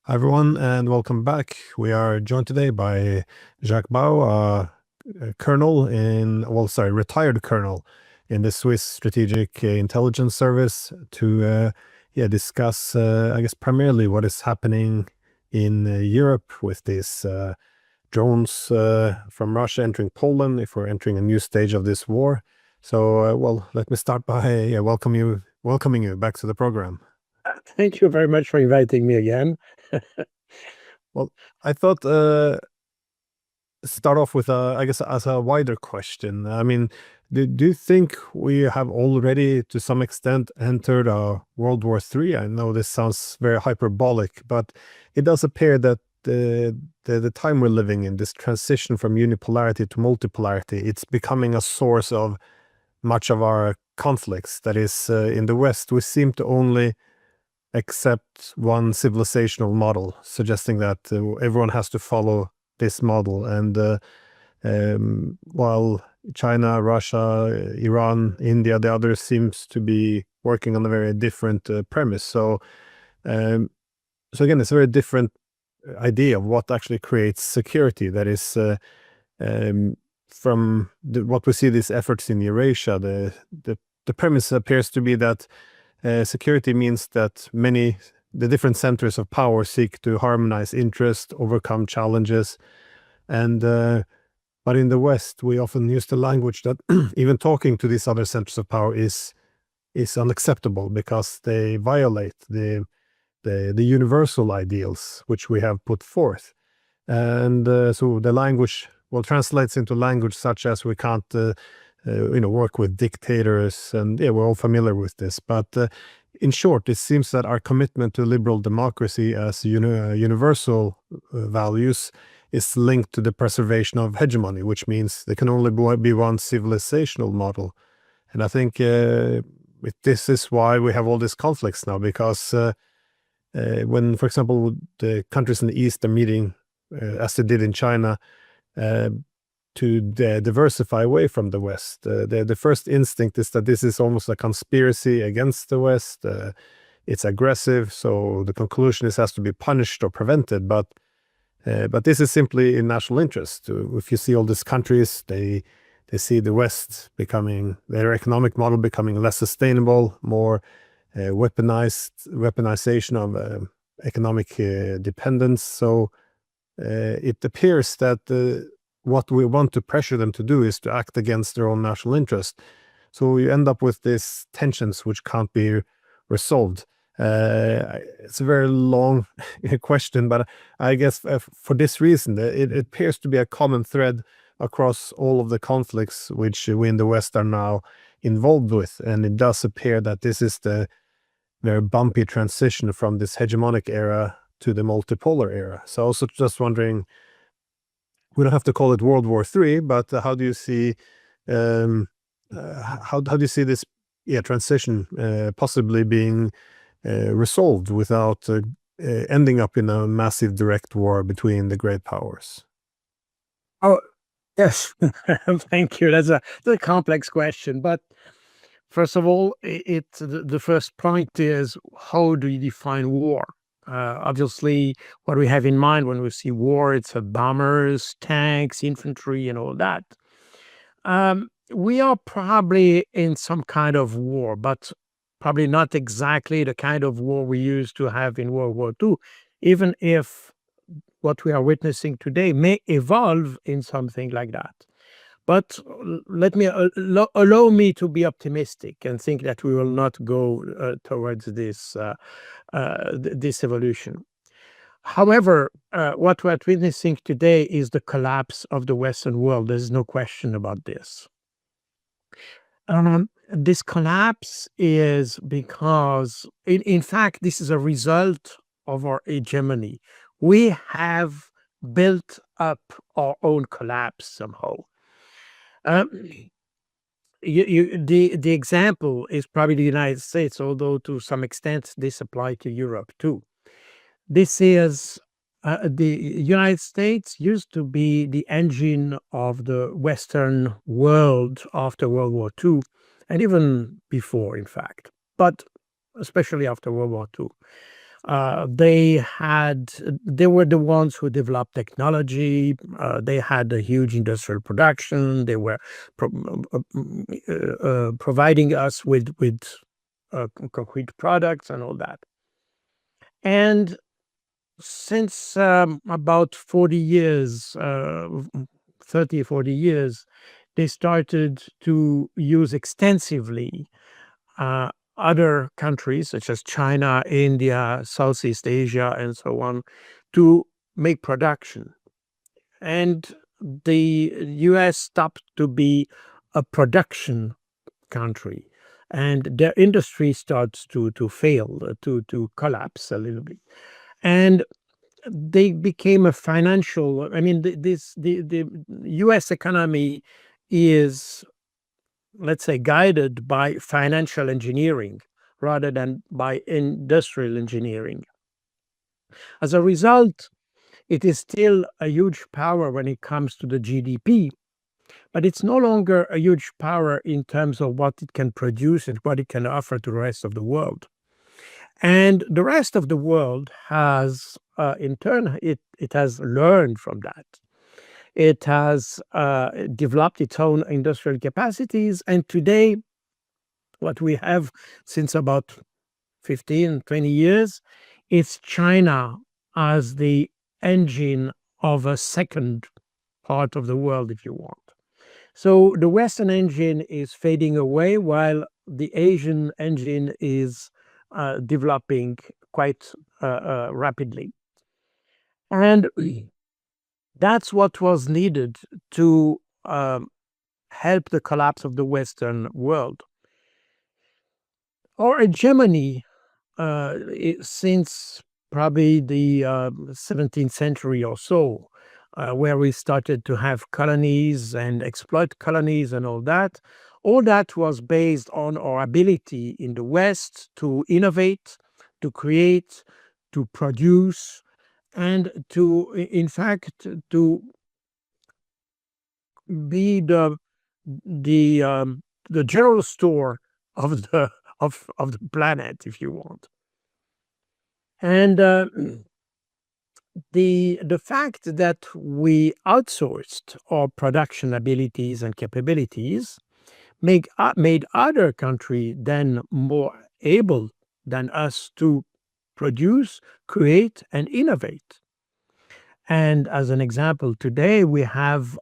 Hi everyone, and welcome back. We are joined today by Jacques Baud, a colonel retired colonel in the Swiss Strategic Intelligence Service, to discuss, I guess, primarily what is happening in Europe with these drones from Russia entering Poland, if we're entering a new stage of this war. So, let me start by welcoming you back to the program. Thank you very much for inviting me again. Well, I thought start off with I guess, as a wider question. I mean, do you think we have already, to some extent, entered World War III? I know this sounds very hyperbolic, but it does appear that the time we're living in, this transition from unipolarity to multipolarity, it's becoming a source of much of our conflicts. That is, in the West, we seem to only accept one civilizational model, suggesting that everyone has to follow this model. And while China, Russia, Iran, India, the others seems to be working on a very different premise. Um, so again, it's a very different idea of what actually creates security. That is, from what we see these efforts in Eurasia, the premise appears to be that security means that the different centers of power seek to harmonize interest, overcome challenges, and but in the West, we often use the language that even talking to these other centers of power is unacceptable because they violate the universal ideals which we have put forth. And so the language translates into language such as we can't work with dictators, and we're all familiar with this. But in short, it seems that our commitment to liberal democracy as universal values is linked to the preservation of hegemony, which means there can only be one civilizational model. And I think this is why we have all these conflicts now, because when, for example, the countries in the East are meeting, as they did in China, to diversify away from the West, the first instinct is that this is almost a conspiracy against the West. It's aggressive, so the conclusion is it has to be punished or prevented. But this is simply in national interest. If you see all these countries, they see the West becoming, their economic model becoming less sustainable, more weaponization of economic dependence. So it appears that what we want to pressure them to do is to act against their own national interest. So you end up with these tensions which can't be resolved. It's a very long question, but I guess for this reason, it appears to be a common thread across all of the conflicts which we in the West are now involved with. And it does appear that this is the very bumpy transition from this hegemonic era to the multipolar era. So also just wondering, we don't have to call it World War III, but how do you see how do you see this transition possibly being resolved without ending up in a massive direct war between the great powers? Oh, yes. Thank you. That's a complex question. But first of all, the first point is, how do you define war? Obviously, what we have in mind when we see war, it's bombers, tanks, infantry, and all that. We are probably in some kind of war, but probably not exactly the kind of war we used to have in World War II, even if what we are witnessing today may evolve in something like that. But let me allow me to be optimistic and think that we will not go towards this evolution. However, what we're witnessing today is the collapse of the Western world. There's no question about this. This collapse is because, in fact, this is a result of our hegemony. We have built up our own collapse somehow. The example is probably the United States, although to some extent this applies to Europe too. This is the United States used to be the engine of the Western world after World War II, and even before, in fact, but especially after World War II. They were the ones who developed technology. They had a huge industrial production. They were providing us with concrete products and all that. And since about 40 years, 30, 40 years, they started to use extensively other countries such as China, India, Southeast Asia, and so on, to make production. And the US stopped to be a production country, and their industry starts to fail, to collapse a little bit. And they became a financial, I mean, the US economy is, let's say, guided by financial engineering rather than by industrial engineering. As a result, it is still a huge power when it comes to the GDP, but it's no longer a huge power in terms of what it can produce and what it can offer to the rest of the world. And the rest of the world has, in turn, it has learned from that. It has developed its own industrial capacities. And today, what we have since about 15, 20 years, is China as the engine of a second part of the world, if you want. So the Western engine is fading away while the Asian engine is developing quite rapidly. And that's what was needed to help the collapse of the Western world. Our hegemony, since probably the 17th century or so, where we started to have colonies and exploit colonies and all that was based on our ability in the West to innovate, to create, to produce, and to, in fact, to be the general store of the planet, if you want. And the fact that we outsourced our production abilities and capabilities made other countries then more able than us to produce, create, and innovate. And as an example, today we have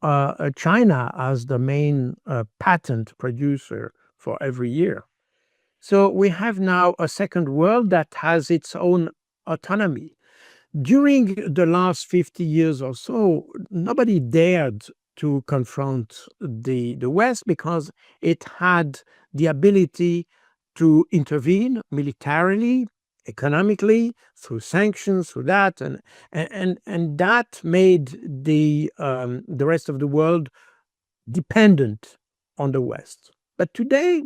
China as the main patent producer for every year. So we have now a second world that has its own autonomy. During the last 50 years or so, nobody dared to confront the West because it had the ability to intervene militarily, economically, through sanctions, through that, and that made the rest of the world dependent on the West. But today,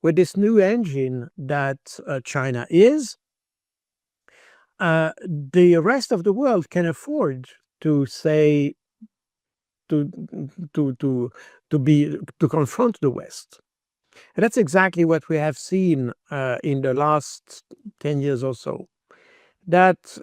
with this new engine that China is, the rest of the world can afford to say to confront the West. And that's exactly what we have seen in the last 10 years or so. That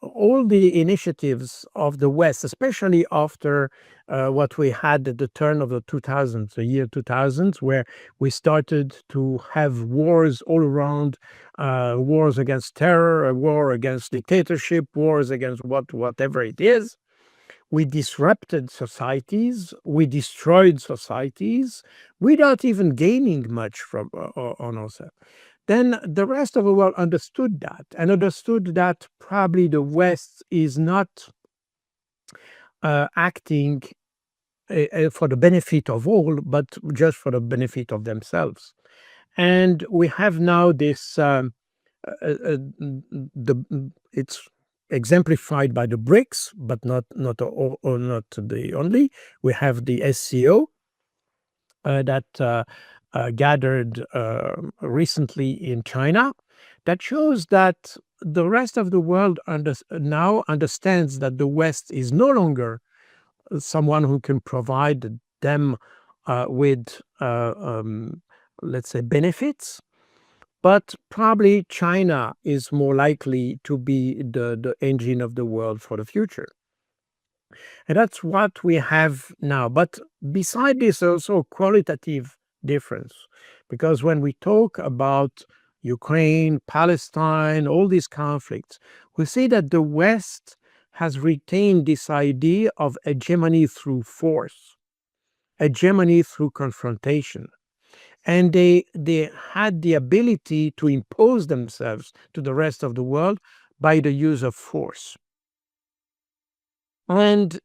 all the initiatives of the West, especially after what we had at the turn of the 2000s, the year 2000s, where we started to have wars all around, wars against terror, a war against dictatorship, wars against whatever it is. We disrupted societies, we destroyed societies without even gaining much from on ourselves. Then the rest of the world understood that, and understood that probably the West is not acting for the benefit of all, but just for the benefit of themselves. And we have now this, it's exemplified by the BRICS, but not the only. We have the SCO that gathered recently in China, that shows that the rest of the world now understands that the West is no longer someone who can provide them with, let's say, benefits, But probably China is more likely to be the engine of the world for the future. And that's what we have now. But beside this, also qualitative difference, because when we talk about Ukraine, Palestine, all these conflicts, we see that the West has retained this idea of hegemony through force, hegemony through confrontation. And they had the ability to impose themselves to the rest of the world by the use of force. And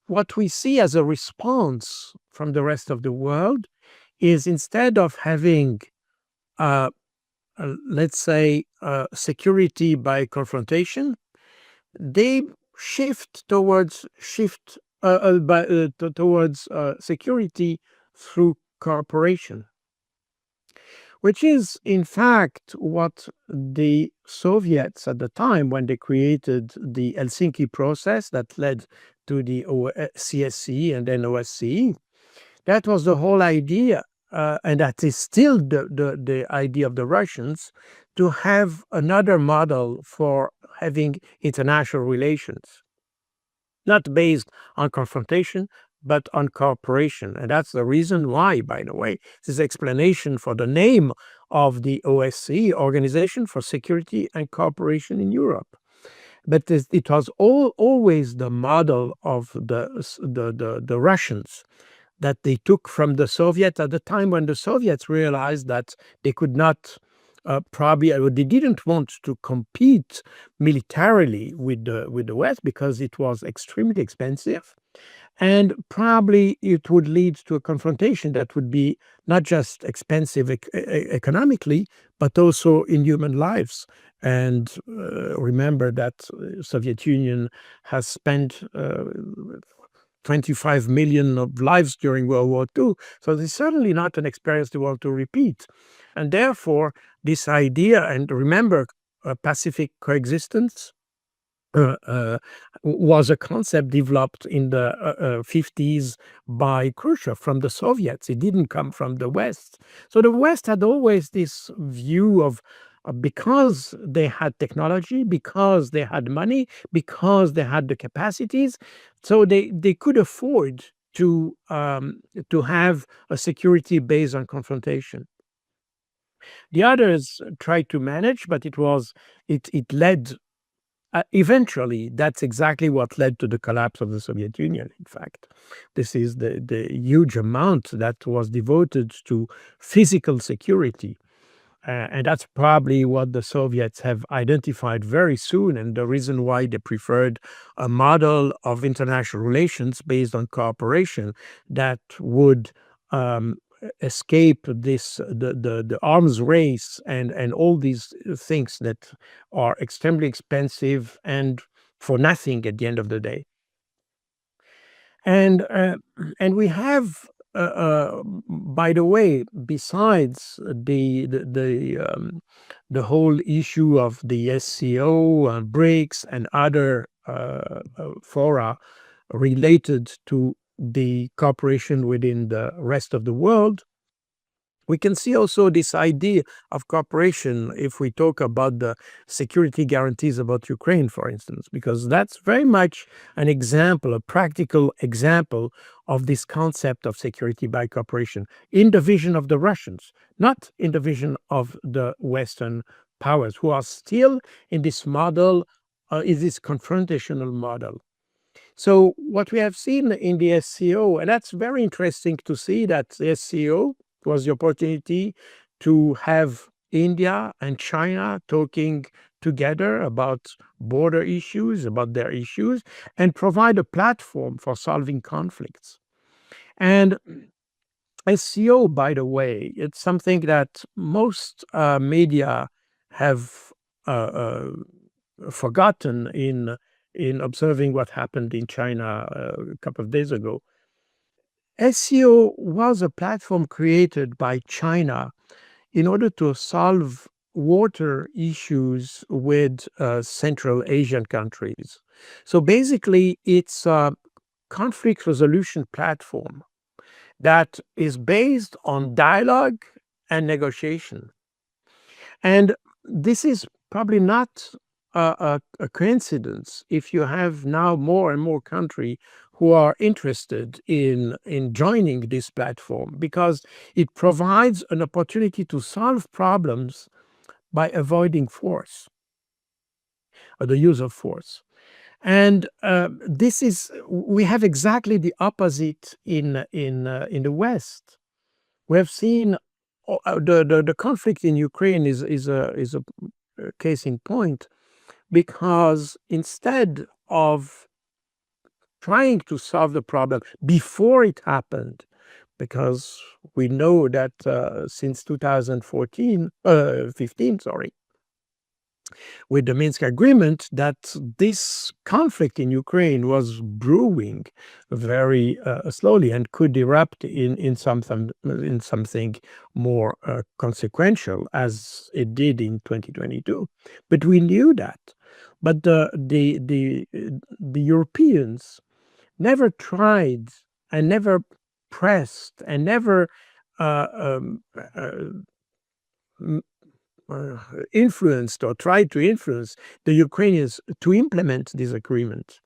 what we see as a response from the rest of the world is, instead of having, uh, let's say, security by confrontation, they towards security through cooperation, which is in fact what the Soviets at the time, when they created the Helsinki process that led to the CSC and then OSCE, that was the whole idea, and that is still the idea of the Russians, to have another model for having international relations, not based on confrontation, but on cooperation. And that's the reason why, by the way, this explanation for the name of the OSCE, Organization for Security and Cooperation in Europe. But it was always the model of the Russians, that they took from the Soviets at the time when the Soviets realized that they could not, probably, or they didn't want to compete militarily with the West, because it was extremely expensive. And probably it would lead to a confrontation that would be not just expensive economically, but also in human lives. And remember that Soviet Union has spent 25 million of lives during World War II. So it's certainly not an experience they want to repeat. And therefore, this idea, and remember, Pacific coexistence, was a concept developed in the 50s by Khrushchev from the Soviets. It didn't come from the West. So the West had always this view of, because they had technology, because they had money, because they had the capacities, so they could afford to have a security based on confrontation. The others tried to manage, but it led. Eventually, that's exactly what led to the collapse of the Soviet Union, in fact. This is the huge amount that was devoted to physical security. And that's probably what the Soviets have identified very soon, and the reason why they preferred a model of international relations based on cooperation that would escape the arms race and all these things that are extremely expensive and for nothing at the end of the day. And we have, by the way, besides the whole issue of the SCO and BRICS and other fora related to the cooperation within the rest of the world, we can see also this idea of cooperation if we talk about the security guarantees about Ukraine, for instance, because that's very much an example, a practical example of this concept of security by cooperation in the vision of the Russians, not in the vision of the Western powers, who are still in this model, in this confrontational model. So what we have seen in the SCO, and that's very interesting to see that the SCO was the opportunity to have India and China talking together about border issues, about their issues, and provide a platform for solving conflicts. And SCO, by the way, it's something that most media have uh, forgotten in observing what happened in China a couple of days ago. SCO was a platform created by China in order to solve water issues with Central Asian countries. So basically, it's a conflict resolution platform that is based on dialogue and negotiation. And this is probably not a coincidence if you have now more and more countries who are interested in joining this platform, because it provides an opportunity to solve problems by avoiding force or the use of force. And we have exactly the opposite in the West. We have seen the conflict in Ukraine is a case in point, because instead of trying to solve the problem before it happened, because we know that since 15, sorry, with the Minsk agreement, that this conflict in Ukraine was brewing very slowly and could erupt in something more consequential, as it did in 2022. But we knew that. But the Europeans never tried and never pressed and never uh, um, uh, influenced or tried to influence the Ukrainians to implement this agreement,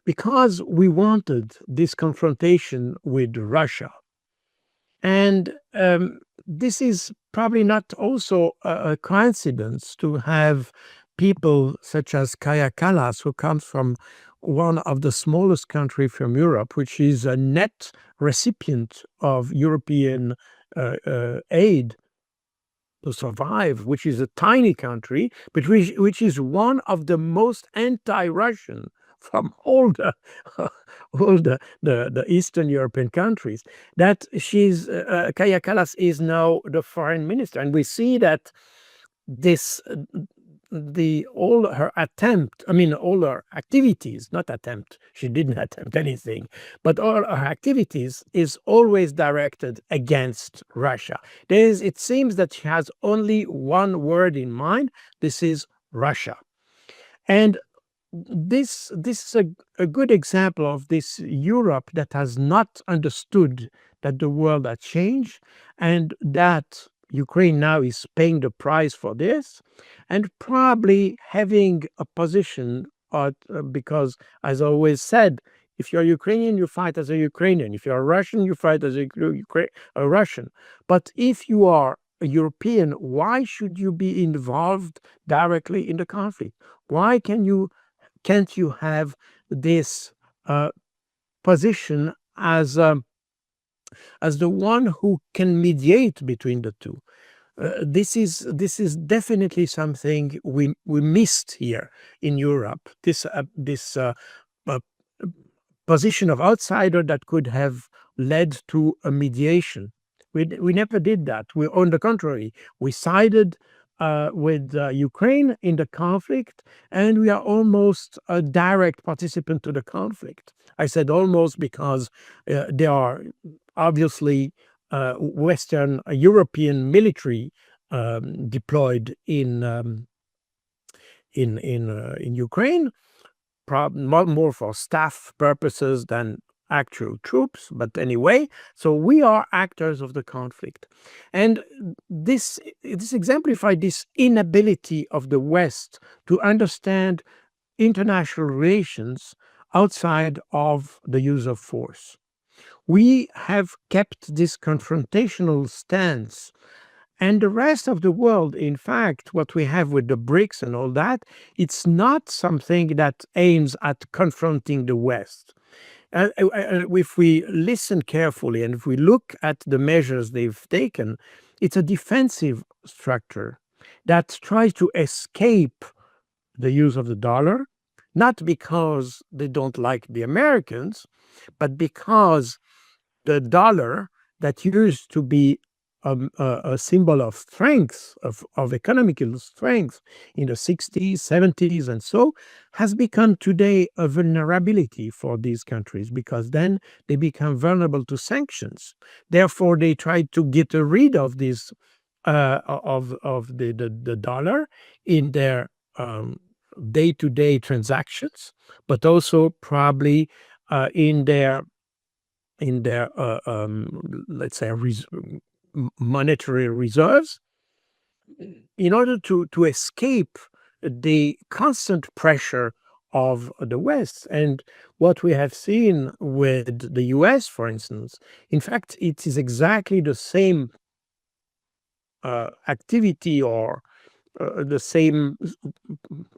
because we wanted this confrontation with Russia. And this is probably not also a coincidence to have people such as Kaya Kallas, who comes from one of the smallest countries from Europe, which is a net recipient of European aid to survive, which is a tiny country, but which is one of the most anti-Russian from all the the Eastern European countries. That Kaya Kallas is now the foreign minister, and we see that this all her attempt, I mean, all her activities, not attempt, she didn't attempt anything, but all her activities is always directed against Russia. It seems that she has only one word in mind. This is Russia. And this is a good example of this Europe that has not understood that the world has changed, and that Ukraine now is paying the price for this, and probably having a position because, as I always said, if you're Ukrainian, you fight as a Ukrainian. If you're Russian, you fight as a Russian. But if you are a European, why should you be involved directly in the conflict? Why can't you have this position as the one who can mediate between the two? This is definitely something we missed here in Europe. This uh, position of outsider that could have led to a mediation. We never did that. On the contrary, we sided with Ukraine in the conflict, and we are almost a direct participant to the conflict. I said almost because there are obviously Western European military deployed in Ukraine, more for staff purposes than actual troops. But anyway, so we are actors of the conflict. And this exemplifies this inability of the West to understand international relations outside of the use of force. We have kept this confrontational stance, and the rest of the world, in fact, what we have with the BRICS and all that, it's not something that aims at confronting the West. If we listen carefully and if we look at the measures they've taken, it's a defensive structure that tries to escape the use of the dollar, not because they don't like the Americans, but because the dollar, that used to be a symbol of strength, of economical strength in the 60s, 70s, and so, has become today a vulnerability for these countries, because then they become vulnerable to sanctions. Therefore, they try to get rid of this, of the dollar in their day-to-day transactions, but also probably in their let's say monetary reserves. in order to escape the constant pressure of the West. And what we have seen with the US, for instance, in fact, it is exactly the same activity or the same,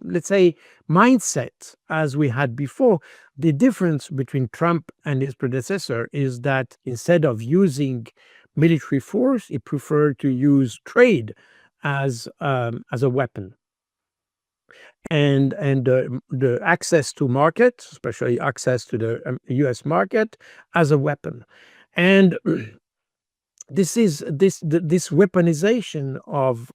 let's say, mindset as we had before. The difference between Trump and his predecessor is that instead of using military force, he preferred to use trade as a weapon. And the access to market, especially access to the U.S. market, as a weapon. And this weaponization of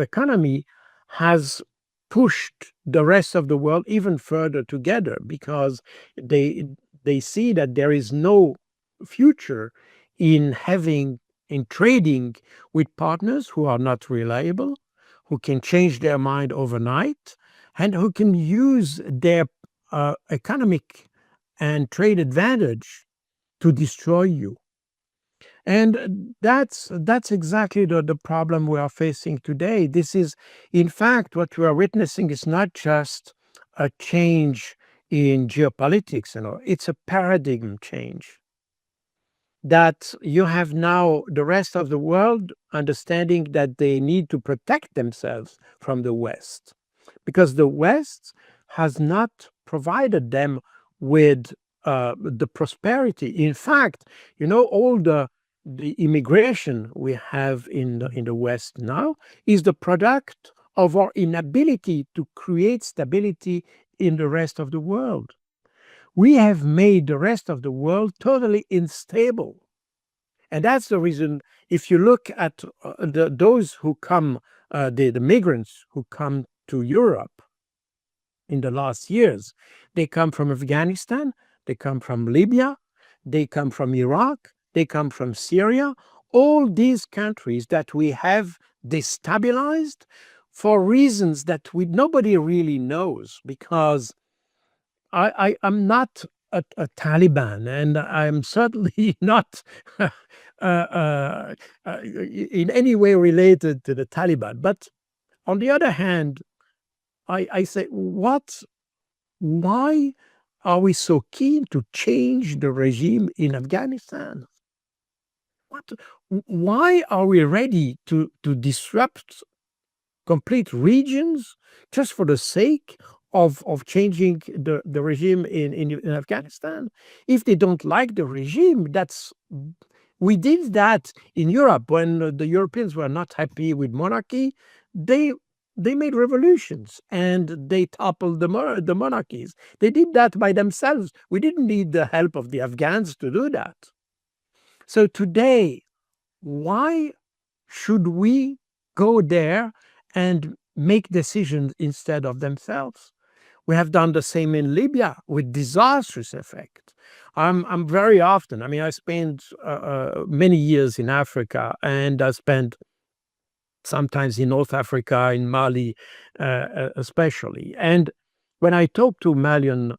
economy has pushed the rest of the world even further together, because they they see that there is no future in trading with partners who are not reliable, who can change their mind overnight, and who can use their economic and trade advantage to destroy you. And that's exactly the problem we are facing today. This is, in fact, what we are witnessing is not just a change in geopolitics, it's a paradigm change. That you have now the rest of the world understanding that they need to protect themselves from the West, because the West has not provided them with the prosperity. In fact, all the immigration we have in the West now is the product of our inability to create stability in the rest of the world. We have made the rest of the world totally unstable. And that's the reason, if you look at those who come, the migrants who come to Europe in the last years, they come from Afghanistan, they come from Libya, they come from Iraq, they come from Syria, all these countries that we have destabilized for reasons that nobody really knows, because I'm not a Taliban, and I'm certainly not in any way related to the Taliban. But on the other hand, I say, why are we so keen to change the regime in Afghanistan? Why are we ready to disrupt complete regions just for the sake of changing the regime in Afghanistan? If they don't like the regime, we did that in Europe when the Europeans were not happy with monarchy. They made revolutions and they toppled the monarchies. They did that by themselves. We didn't need the help of the Afghans to do that. So today, why should we go there and make decisions instead of themselves? We have done the same in Libya with disastrous effect. I'm very often, I spent many years in Africa, and I spent sometimes in North Africa, in Mali, especially. And when I talk to Malian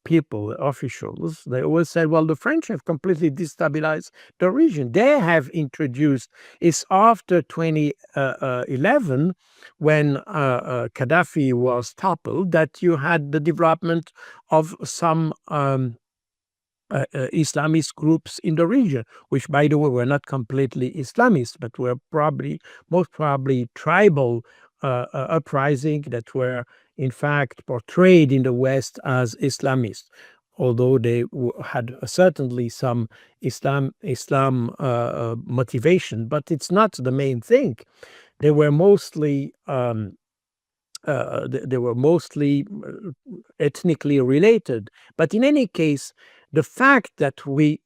people, officials, they always say, well, the French have completely destabilized the region. They have introduced, it's after 2011, when Gaddafi was toppled, that you had the development of some Islamist groups in the region, which, by the way, were not completely Islamist, but were most probably tribal uprising that were, in fact, portrayed in the West as Islamist, although they had certainly some Islam motivation. But it's not the main thing. They were mostly ethnically related. But in any case, the fact that we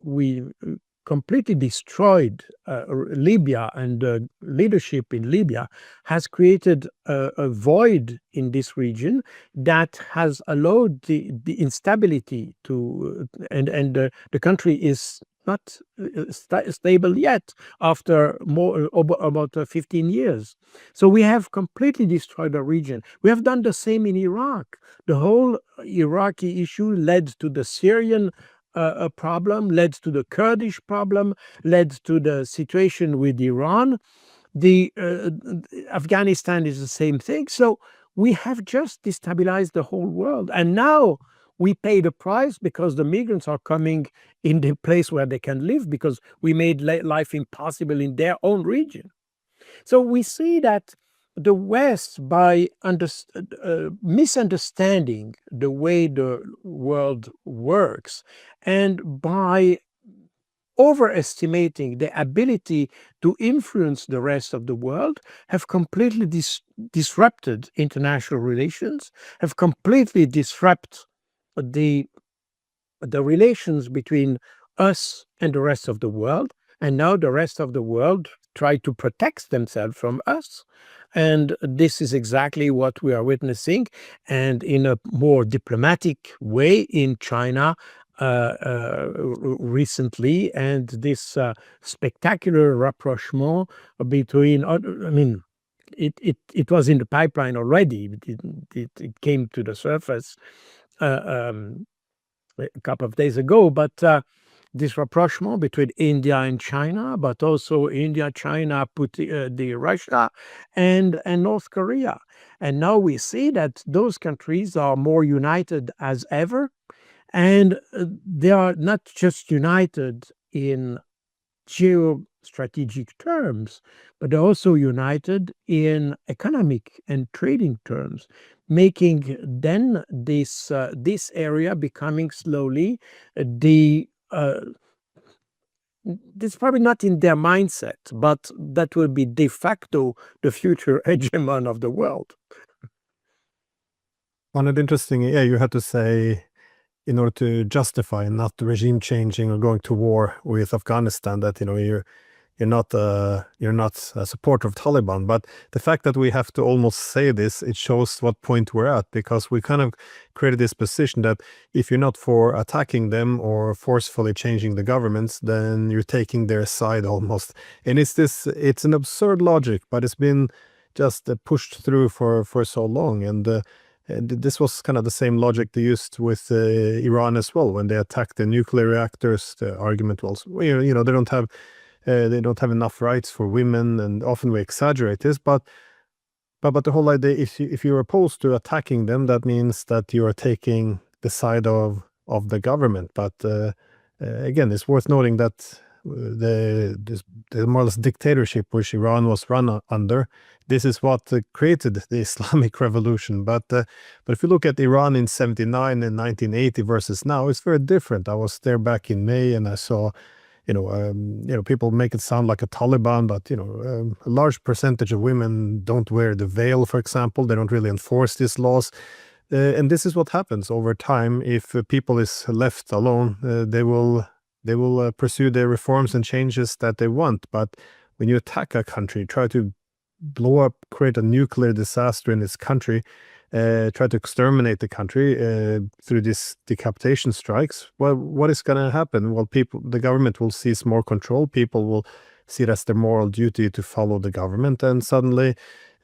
completely destroyed Libya and the leadership in Libya has created a void in this region that has allowed the instability to, and the country is not stable yet after about 15 years. So we have completely destroyed the region. We have done the same in Iraq. The whole Iraqi issue led to the Syrian problem, led to the Kurdish problem, led to the situation with Iran. The Afghanistan is the same thing. So we have just destabilized the whole world, and now we pay the price because the migrants are coming in the place where they can live because we made life impossible in their own region. So we see that the West, by misunderstanding the way the world works and by overestimating the ability to influence the rest of the world, have completely disrupted international relations, have completely disrupted the relations between us and the rest of the world. And now the rest of the world try to protect themselves from us. And this is exactly what we are witnessing. And in a more diplomatic way in China recently, and this spectacular rapprochement between, I mean, it was in the pipeline already. It came to the surface a couple of days ago, but this rapprochement between India and China, but also India, China, the Russia, and North Korea. And now we see that those countries are more united as ever, and they are not just united in geostrategic terms, but they're also united in economic and trading terms, making then this area becoming slowly the this probably not in their mindset, but that will be de facto the future hegemon of the world. Found it interesting. Yeah, you had to say, in order to justify not regime changing or going to war with Afghanistan, that you're not a supporter of Taliban. But the fact that we have to almost say this, it shows what point we're at, because we kind of created this position that if you're not for attacking them or forcefully changing the governments, then you're taking their side almost. And it's an absurd logic, but it's been just pushed through for so long. And this was kind of the same logic they used with Iran as well when they attacked the nuclear reactors. The argument was, well, they don't have enough rights for women, and often we exaggerate this. But the whole idea, if you're opposed to attacking them, that means that you are taking the side of the government. But again, it's worth noting that the more or less dictatorship which Iran was run under, this is what created the Islamic Revolution. But if you look at Iran in 79 and 1980 versus now, it's very different. I was there back in May, and I saw, people make it sound like a Taliban, but a large percentage of women don't wear the veil, for example. They don't really enforce these laws. And this is what happens over time. If people is left alone, they will pursue the reforms and changes that they want. But when you attack a country, try to blow up, create a nuclear disaster in this country, try to exterminate the country through these decapitation strikes, well, what is going to happen? Well, the government will seize more control. People will see it as their moral duty to follow the government, and suddenly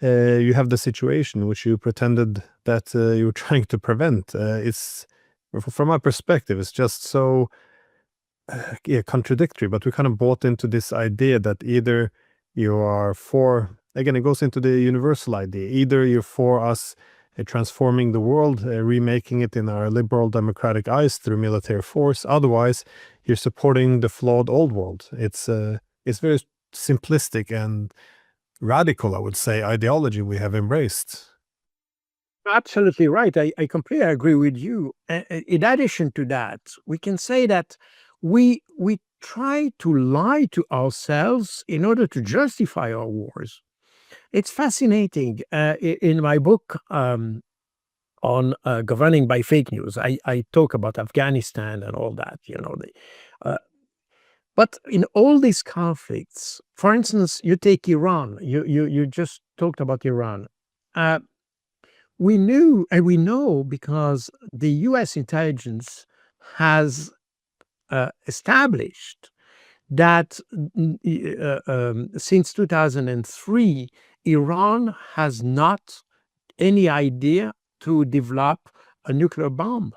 you have the situation which you pretended that you were trying to prevent. It's, from my perspective, it's just so contradictory. But we kind of bought into this idea that either you are for, again, it goes into the universal idea, either you're for us transforming the world, remaking it in our liberal democratic eyes through military force. Otherwise, you're supporting the flawed old world. It's very simplistic and radical, I would say, ideology we have embraced. Absolutely right. I completely agree with you. In addition to that, we can say that we try to lie to ourselves in order to justify our wars. It's fascinating. In my book on governing by fake news, I talk about Afghanistan and all that, but in all these conflicts, for instance, you take Iran, you just talked about Iran. We knew, and we know, because the US intelligence has established that since 2003, Iran has not any idea to develop a nuclear bomb.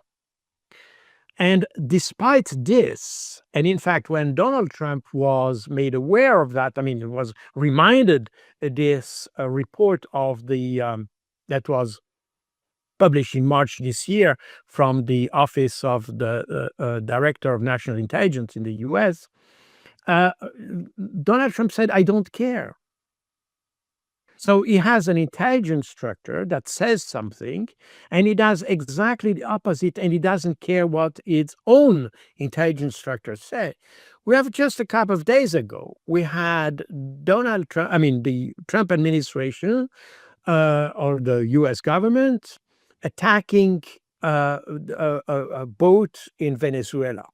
And despite this, and in fact, when Donald Trump was made aware of that, I mean, it was reminded this report of the that was published in March this year from the Office of the Director of National Intelligence in the US, Donald Trump said, "I don't care." So he has an intelligence structure that says something, and he does exactly the opposite, and he doesn't care what its own intelligence structure say. We have just a couple of days ago, we had Donald Trump, I mean, the Trump administration or the U.S. government attacking a boat in Venezuela.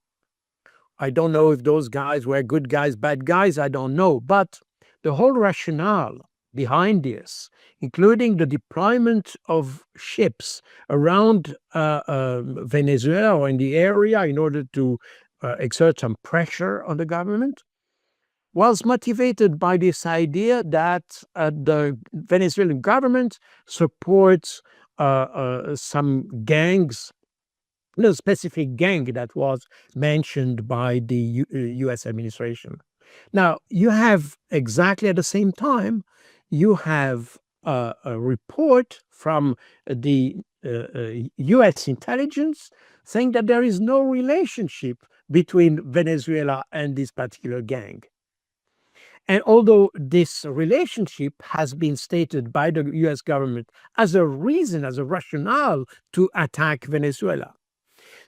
I don't know if those guys were good guys, bad guys, I don't know. But the whole rationale behind this, including the deployment of ships around Venezuela or in the area in order to exert some pressure on the government, was motivated by this idea that the Venezuelan government supports some gangs, no specific gang that was mentioned by the US administration. Now, you have exactly at the same time, you have a report from the US intelligence saying that there is no relationship between Venezuela and this particular gang. And although this relationship has been stated by the US government as a reason, as a rationale to attack Venezuela.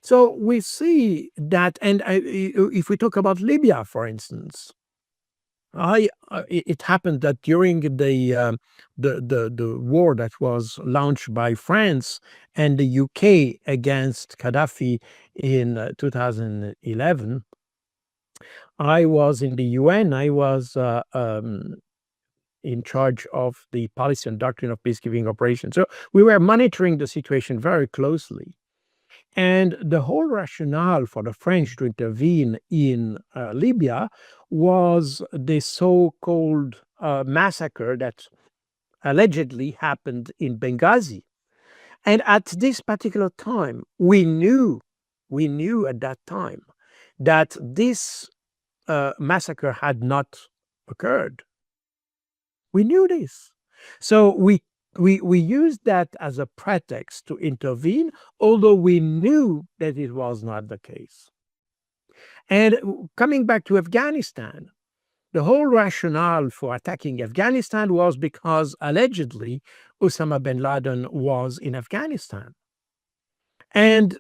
So we see that, and if we talk about Libya, for instance, it happened that during the war that was launched by France and the UK against Gaddafi in 2011, I was in the UN. I was in charge of the policy and doctrine of peacekeeping operations. So we were monitoring the situation very closely. And the whole rationale for the French to intervene in Libya was the so-called massacre that allegedly happened in Benghazi. And at this particular time, we knew at that time that this massacre had not occurred. We knew this. So we used that as a pretext to intervene, although we knew that it was not the case. And coming back to Afghanistan, the whole rationale for attacking Afghanistan was because allegedly Osama bin Laden was in Afghanistan. And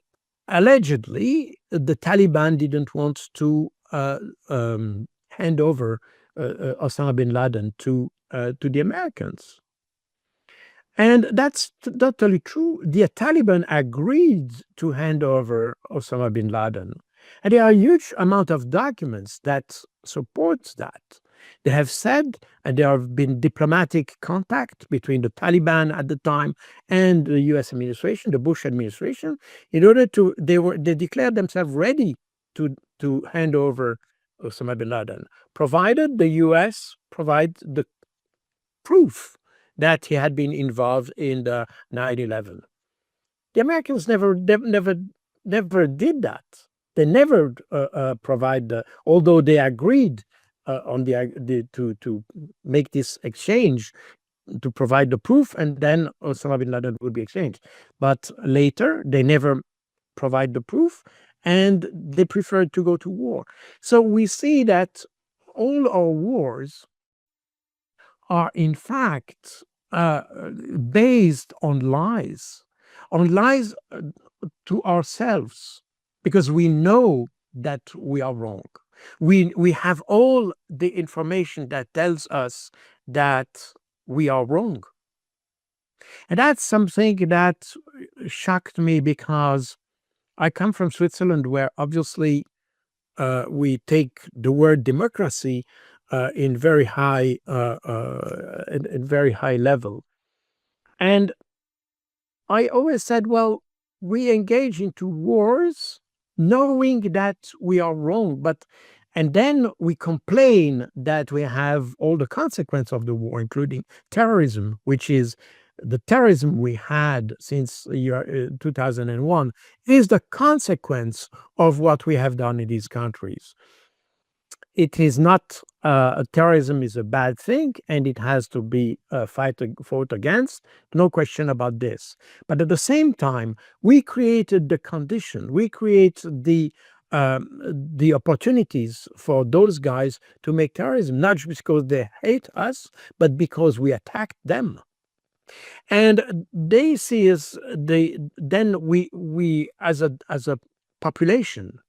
allegedly, the Taliban didn't want to hand over Osama bin Laden to the Americans. And that's totally true. The Taliban agreed to hand over Osama bin Laden. And there are a huge amount of documents that support that. They have said, and there have been diplomatic contact between the Taliban at the time and the US administration, the Bush administration, in order to, they declared themselves ready to hand over Osama bin Laden, provided the US provide the proof that he had been involved in the 9/11. The Americans never did that. They never provide although they agreed on to make this exchange to provide the proof, and then Osama bin Laden would be exchanged. But later, they never provide the proof, and they preferred to go to war. So we see that all our wars are in fact based on lies to ourselves, because we know that we are wrong. We have all the information that tells us that we are wrong. And that's something that shocked me, because I come from Switzerland, where obviously we take the word democracy in very high level. And I always said, well, we engage into wars knowing that we are wrong, and then we complain that we have all the consequences of the war, including terrorism, which is the terrorism we had since the year 2001 is the consequence of what we have done in these countries. It is not terrorism is a bad thing, and it has to be fought against. No question about this. But at the same time, we created the condition. We create the opportunities for those guys to make terrorism, not just because they hate us, but because we attacked them. And they see us. Then we as a population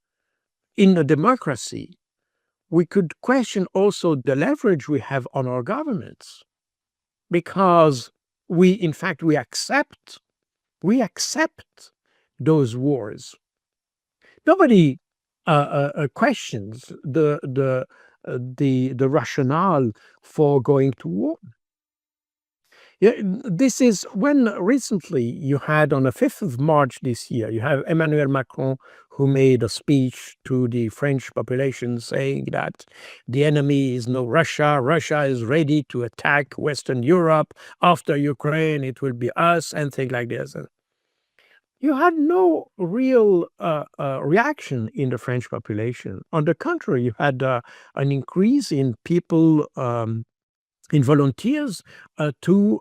in a democracy, we could question also the leverage we have on our governments, because in fact, we accept those wars. Nobody questions the rationale for going to war. Yeah, this is when recently you had on the 5th of March this year, you have Emmanuel Macron who made a speech to the French population saying that the enemy is no Russia. Russia is ready to attack Western Europe. After Ukraine, it will be us, and things like this. You had no real reaction in the French population. On the contrary, you had an increase in people in volunteers to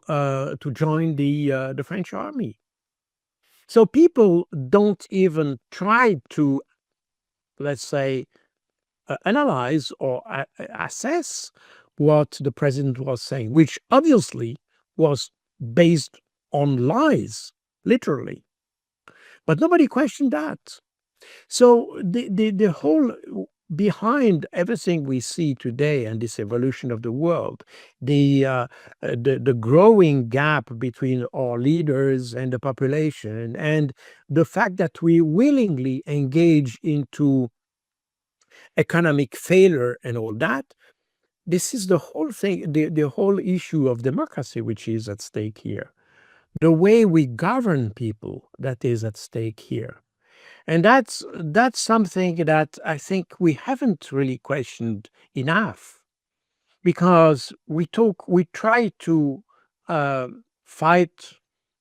join the French army. So people don't even try to, let's say, analyze or assess what the president was saying, which obviously was based on lies, literally. But nobody questioned that. So the whole behind everything we see today and this evolution of the world, the growing gap between our leaders and the population, and the fact that we willingly engage into economic failure and all that, this is the whole thing, the whole issue of democracy, which is at stake here. The way we govern people, that is at stake here. And that's something that I think we haven't really questioned enough, because we try to fight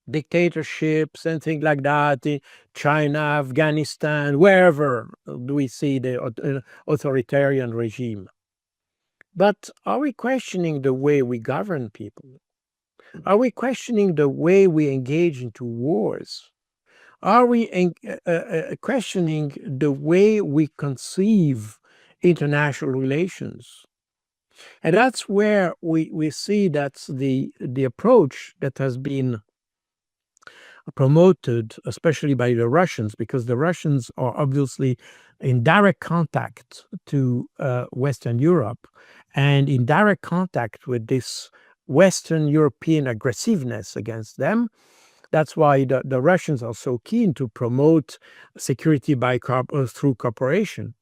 dictatorships and things like that in China, Afghanistan, wherever do we see the authoritarian regime. But are we questioning the way we govern people? Are we questioning the way we engage into wars? Are we questioning the way we conceive international relations? And that's where we see that's the approach that has been promoted, especially by the Russians, because the Russians are obviously in direct contact to Western Europe and in direct contact with this Western European aggressiveness against them. That's why the Russians are so keen to promote security through cooperation.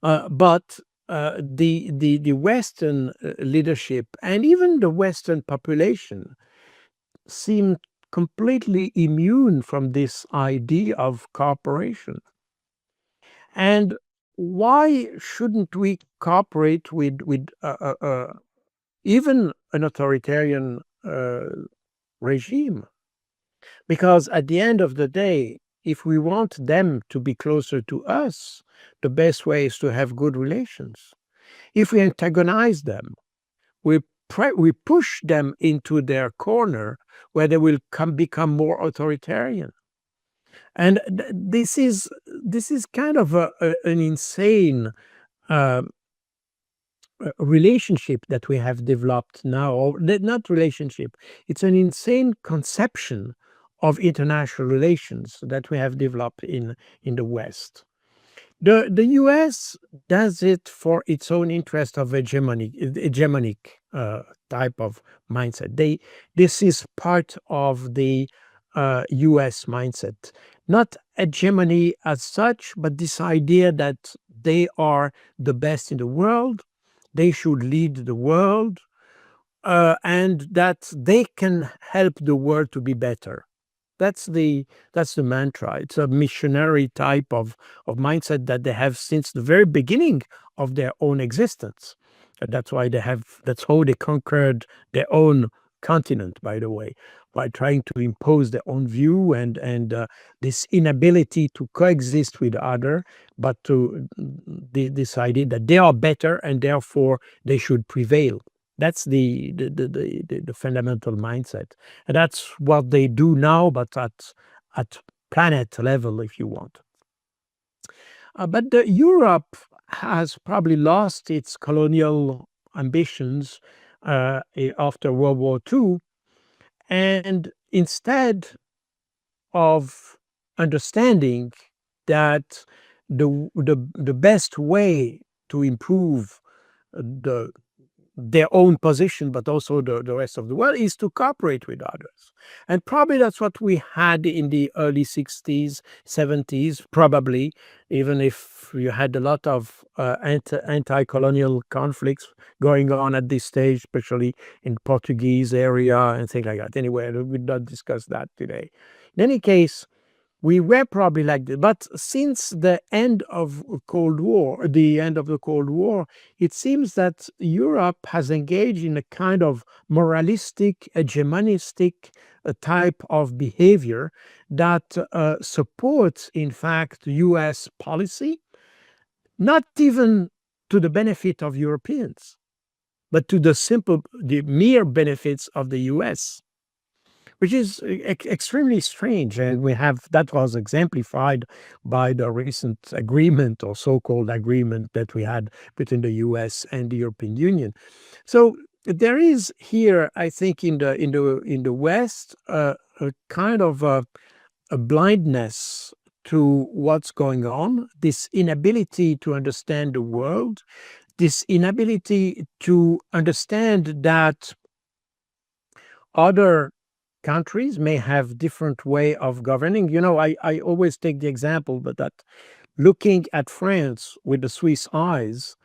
But the Western leadership and even the Western population seem completely immune from this idea of cooperation. And why shouldn't we cooperate with even an authoritarian regime? Because at the end of the day, if we want them to be closer to us, the best way is to have good relations. If we antagonize them, we push them into their corner where they will become more authoritarian. And this is kind of an insane relationship that we have developed now, or not relationship, it's an insane conception of international relations that we have developed in the West. The US does it for its own interest of hegemonic type of mindset. This is part of the US mindset. Not hegemony as such, but this idea that they are the best in the world, they should lead the world, and that they can help the world to be better. That's the mantra. It's a missionary type of mindset that they have since the very beginning of their own existence. And that's how they conquered their own continent, by the way, by trying to impose their own view and this inability to coexist with other, but to decided that they are better and therefore they should prevail. That's the fundamental mindset, and that's what they do now, but at planet level, if you want. But Europe has probably lost its colonial ambitions after World War II, and instead of understanding that the best way to improve their own position, but also the rest of the world, is to cooperate with others. And probably that's what we had in the early 60s, 70s, probably, even if you had a lot of anti-colonial conflicts going on at this stage, especially in Portuguese area and things like that. Anyway, we'll not discuss that today. In any case, we were probably like that. But since the end of the Cold War, it seems that Europe has engaged in a kind of moralistic, hegemonistic type of behavior that supports, in fact, US policy, not even to the benefit of Europeans, but to the mere benefits of the US. Which is extremely strange, and that was exemplified by the recent agreement or so-called agreement that we had between the U.S. and the European Union. So there is here, I think, in the West, a kind of a blindness to what's going on, this inability to understand the world, this inability to understand that other countries may have different way of governing. I always take the example, but that looking at France with the Swiss eyes,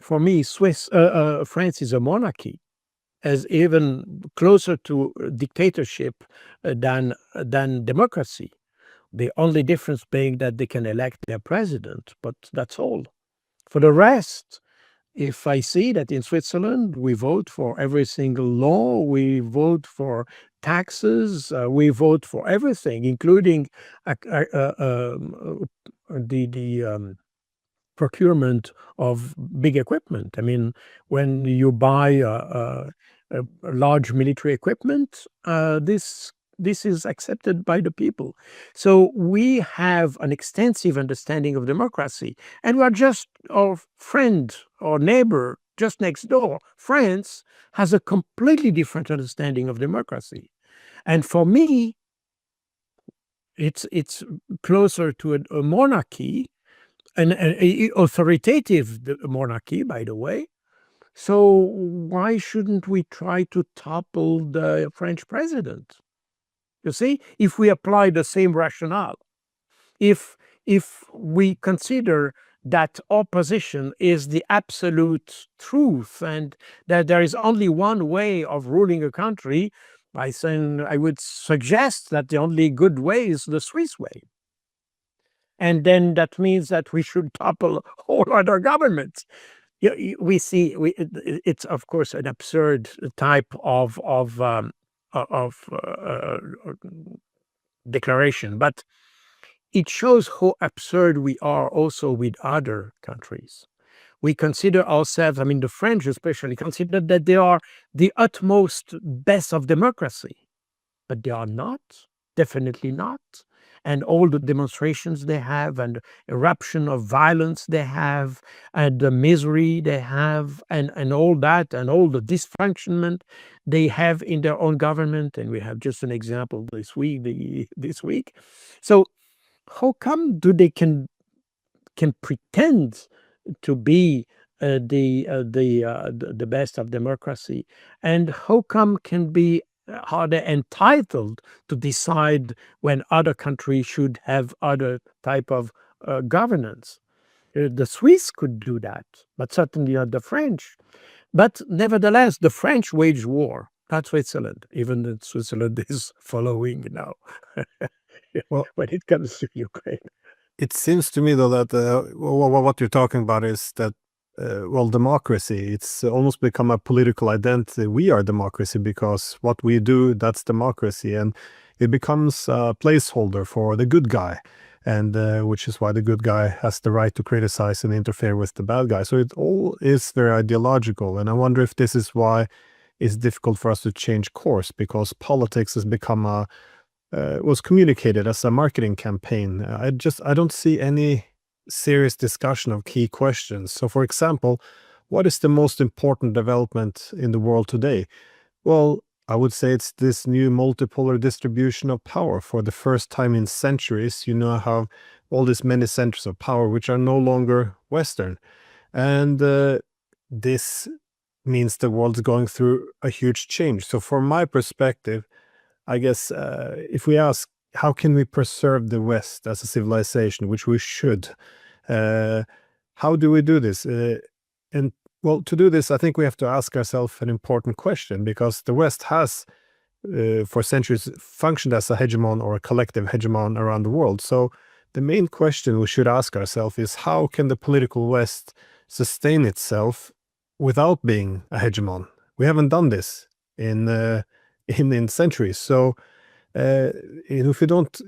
for me, France is a monarchy, as even closer to dictatorship than democracy. The only difference being that they can elect their president, but that's all. For the rest, if I see that in Switzerland we vote for every single law, we vote for taxes, we vote for everything, including the procurement of big equipment. I mean, when you buy a large military equipment, this is accepted by the people. So we have an extensive understanding of democracy, and we are just our friend or neighbor just next door. France has a completely different understanding of democracy. And for me, it's closer to a monarchy, an authoritative monarchy, by the way. So why shouldn't we try to topple the French president? You see, if we apply the same rationale, if we consider that our position is the absolute truth and that there is only one way of ruling a country, I would suggest that the only good way is the Swiss way. And then that means that we should topple all other governments. We see it's of course an absurd type of declaration, but it shows how absurd we are also with other countries. We consider ourselves, I mean, the French especially, consider that they are the utmost best of democracy, but they are not, definitely not. And all the demonstrations they have, and eruption of violence they have, and the misery they have, and all that, and all the dysfunctionment they have in their own government. And we have just an example this week. So how come they can pretend to be the best of democracy, and how come are they entitled to decide when other countries should have other type of governance? The Swiss could do that, but certainly not the French. But nevertheless, the French waged war, not Switzerland, even though Switzerland is following now. Well, when it comes to Ukraine. It seems to me, though, that what you're talking about is that democracy. It's almost become a political identity. We are democracy because what we do, that's democracy. And it becomes a placeholder for the good guy. And which is why the good guy has the right to criticize and interfere with the bad guy. So it all is very ideological. And I wonder if this is why it's difficult for us to change course, because politics has become was communicated as a marketing campaign. I don't see any serious discussion of key questions. So, for example, what is the most important development in the world today? Well, I would say it's this new multipolar distribution of power. For the first time in centuries, you now have all these many centers of power which are no longer Western. And this means the world's going through a huge change. So, from my perspective, I guess if we ask, how can we preserve the West as a civilization, which we should, how do we do this? And well, to do this, I think we have to ask ourselves an important question, because the West has, for centuries, functioned as a hegemon or a collective hegemon around the world. So the main question we should ask ourselves is, how can the political West sustain itself without being a hegemon? We haven't done this in centuries. So if we don't,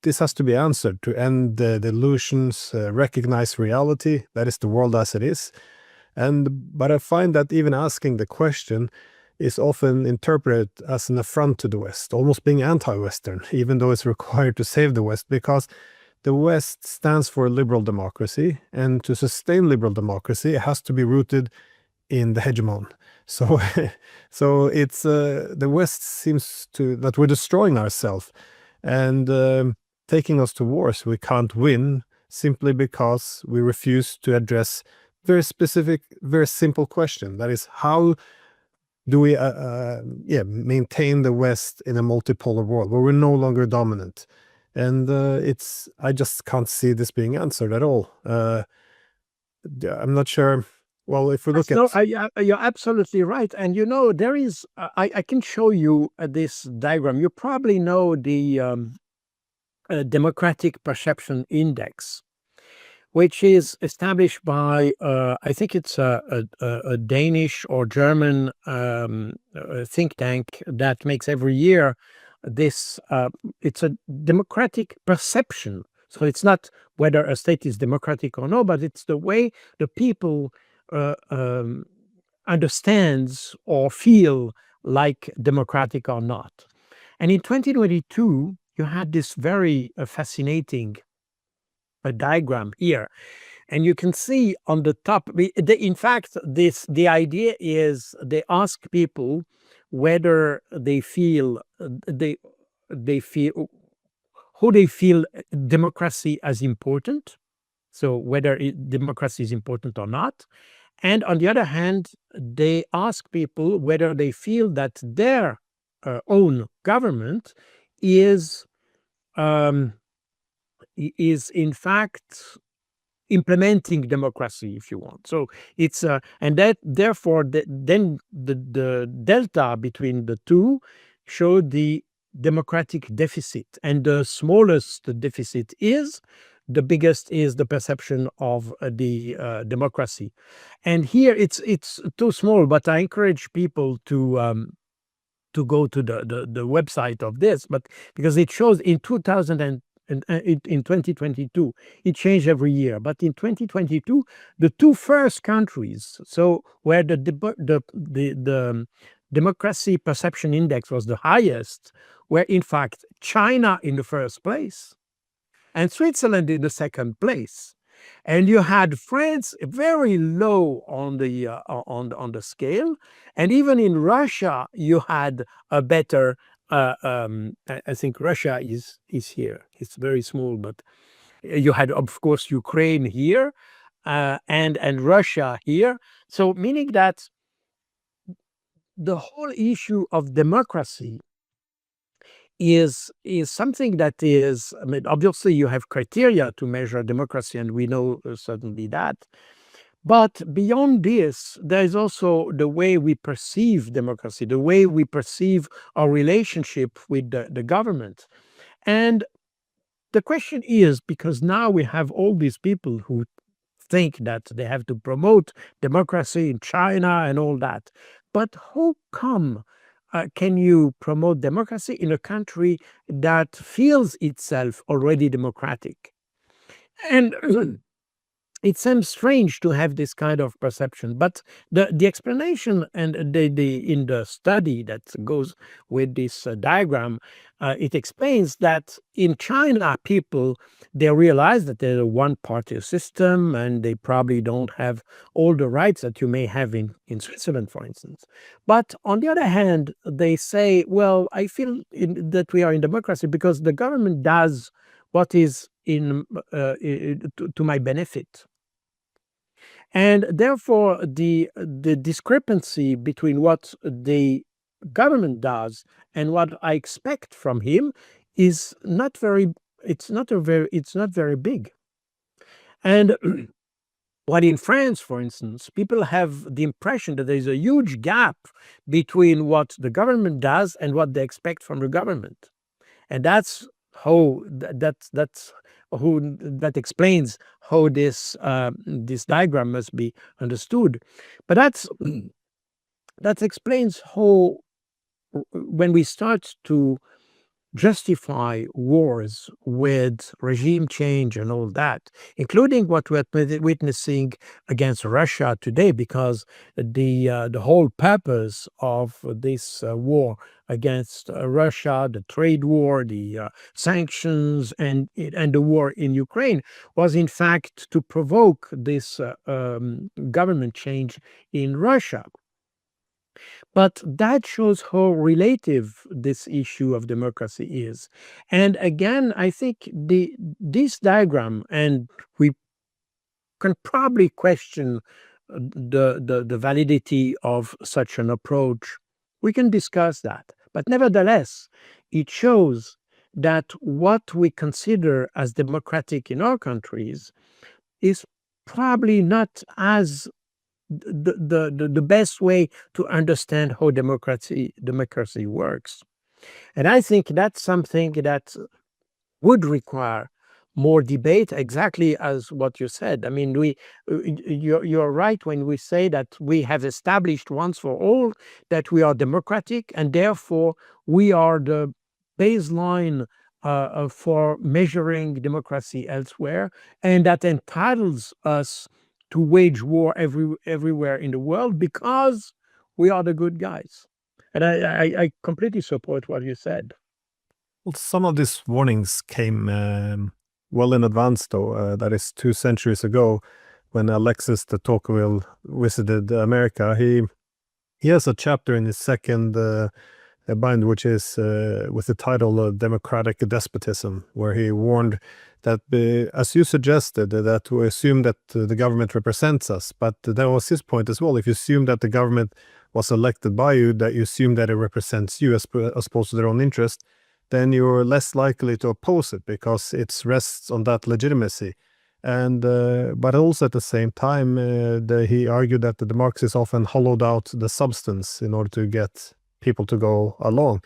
this has to be answered to end the delusions, recognize reality, that is the world as it is. But I find that even asking the question is often interpreted as an affront to the West, almost being anti-Western, even though it's required to save the West, because the West stands for liberal democracy, and to sustain liberal democracy, it has to be rooted in the hegemon. So, so it's the West seems to that we're destroying ourselves, and taking us to wars we can't win simply because we refuse to address very specific, very simple question. That is, how do we maintain the West in a multipolar world where we're no longer dominant? And I just can't see this being answered at all. I'm not sure. Well, if we look No, at you're absolutely right. And there is, I can show you this diagram. You probably know the Democratic Perception Index, which is established by, I think it's a Danish or German think tank that makes every year this, it's a democratic perception. So it's not whether a state is democratic or no, but it's the way the people understands or feel like democratic or not. And in 2022, you had this very fascinating diagram here. And you can see on the top, in fact, the idea is they ask people whether they feel who they feel democracy as important. So whether democracy is important or not. And on the other hand, they ask people whether they feel that their own government is in fact implementing democracy, if you want. So it's and that therefore then the delta between the two showed the democratic deficit, and the smallest the deficit is, the biggest is the perception of the democracy. And here it's too small, but I encourage people to go to the website of this, but because it shows in 2000 and in 2022, it changed every year. But in 2022, the two first countries, so where the democracy perception index was the highest, were in fact China in the first place and Switzerland in the second place. And you had France very low on the scale, and even in Russia you had a better. I think Russia is here. It's very small, but you had, of course, Ukraine here, and Russia here. So meaning that the whole issue of democracy is something that is, I mean, obviously you have criteria to measure democracy, and we know certainly that. But beyond this, there is also the way we perceive democracy, the way we perceive our relationship with the government. And the question is, because now we have all these people who think that they have to promote democracy in China and all that. But how come can you promote democracy in a country that feels itself already democratic? And it seems strange to have this kind of perception, but the explanation and in the study that goes with this diagram, it explains that in China, people, they realize that there's a one-party system and they probably don't have all the rights that you may have in Switzerland, for instance. But on the other hand, they say, well, I feel that we are in democracy because the government does what is to my benefit. And therefore, the discrepancy between what the government does and what I expect from him is not very, it's not very big. And what in France, for instance, people have the impression that there's a huge gap between what the government does and what they expect from the government. And that's how that explains how this diagram must be understood. But that explains how when we start to justify wars with regime change and all that, including what we're witnessing against Russia today, because the whole purpose of this war against Russia, the trade war, the sanctions, and the war in Ukraine was in fact to provoke this government change in Russia. But that shows how relative this issue of democracy is. And again, I think this diagram, and we can probably question the validity of such an approach. We can discuss that. But nevertheless, it shows that what we consider as democratic in our countries is probably not as the best way to understand how democracy works. And I think that's something that would require more debate, exactly as what you said. I mean, you're right when we say that we have established once for all that we are democratic, and therefore we are the baseline for measuring democracy elsewhere, and that entitles us to wage war everywhere in the world because we are the good guys. And I completely support what you said. Well, some of these warnings came well in advance, though. That is 2 centuries ago, when Alexis de Tocqueville visited America. He has a chapter in his second bind, which is with the title Democratic Despotism, where he warned that, as you suggested, that we assume that the government represents us. But that was his point as well. If you assume that the government was elected by you, that you assume that it represents you as opposed to their own interest, then you're less likely to oppose it because it rests on that legitimacy. And but also at the same time, he argued that the democracies often hollowed out the substance in order to get people to go along.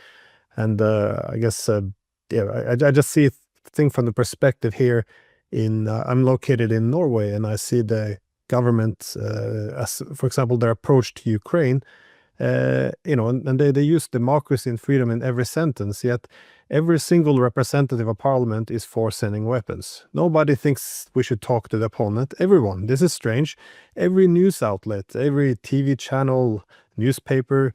And I guess, I just see thing from the perspective here I'm located in Norway, and I see the government, as, for example, their approach to Ukraine, and they use democracy and freedom in every sentence, yet every single representative of parliament is for sending weapons. Nobody thinks we should talk to the opponent. Everyone. This is strange. Every news outlet, every TV channel, newspaper,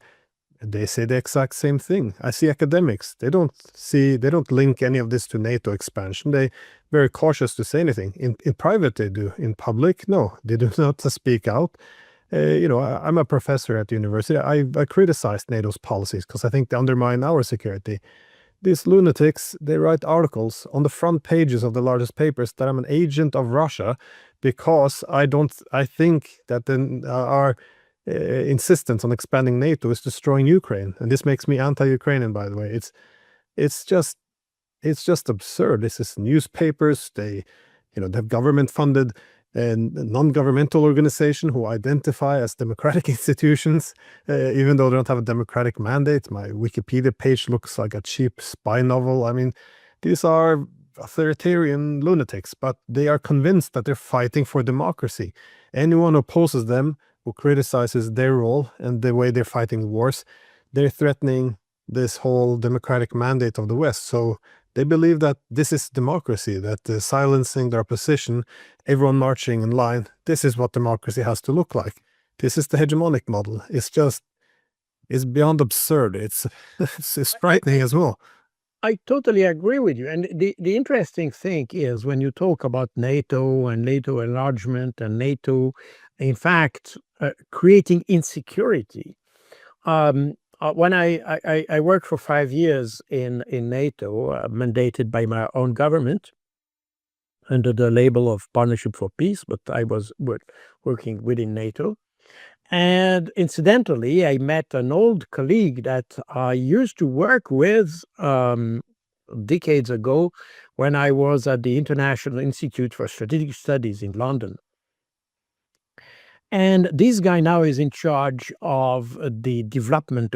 they say the exact same thing. I see academics. They don't link any of this to NATO expansion. They're very cautious to say anything. In private, they do. In public, no, they do not speak out. I'm a professor at the university. I criticized NATO's policies because I think they undermine our security. These lunatics, they write articles on the front pages of the largest papers that I'm an agent of Russia because I think that our insistence on expanding NATO is destroying Ukraine. And this makes me anti-Ukrainian, by the way. It's just absurd. This is newspapers. They have government-funded and non-governmental organization who identify as democratic institutions, even though they don't have a democratic mandate. My Wikipedia page looks like a cheap spy novel. I mean, these are authoritarian lunatics, but they are convinced that they're fighting for democracy. Anyone who opposes them, who criticizes their role and the way they're fighting wars, they're threatening this whole democratic mandate of the West. So they believe that this is democracy, that silencing their opposition, everyone marching in line, this is what democracy has to look like. This is the hegemonic model. It's beyond absurd. It's frightening as well. I totally agree with you. And the interesting thing is when you talk about NATO and NATO enlargement and NATO, in fact, creating insecurity. When I worked for 5 years in NATO, mandated by my own government under the label of Partnership for Peace, but I was working within NATO. And incidentally, I met an old colleague that I used to work with decades ago when I was at the International Institute for Strategic Studies in London. And this guy now is in charge of the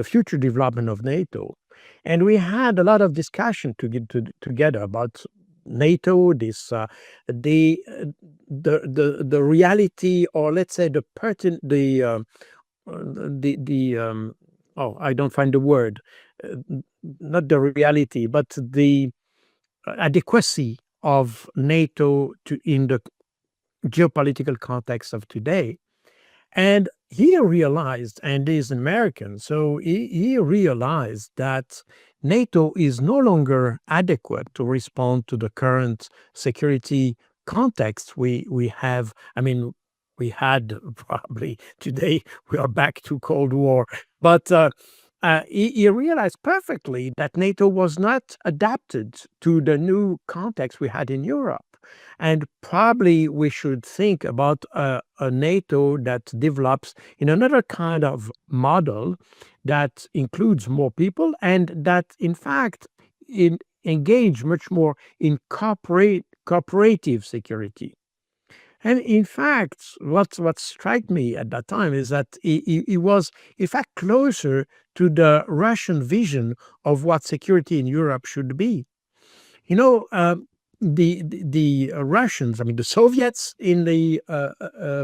future development of NATO. And we had a lot of discussion together about NATO, the reality, or let's say I don't find the word, not the reality, but the adequacy of NATO in the geopolitical context of today. And he realized, and he's an American, so he realized that NATO is no longer adequate to respond to the current security context we have. I mean, we had probably today, we are back to Cold War. But he realized perfectly that NATO was not adapted to the new context we had in Europe. And probably we should think about a NATO that develops in another kind of model that includes more people and that, in fact, engage much more in cooperative security. And in fact, what struck me at that time is that he was, in fact, closer to the Russian vision of what security in Europe should be. You know, the Russians, I mean, the Soviets in the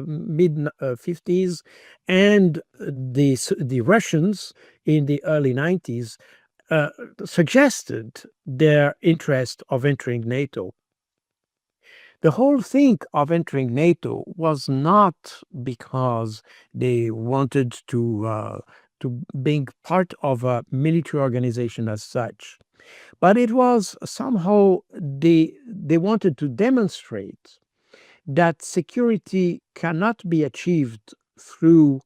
mid-50s and the Russians in the early 90s suggested their interest of entering NATO. The whole thing of entering NATO was not because they wanted to being part of a military organization as such, but it was somehow they wanted to demonstrate that security cannot be achieved through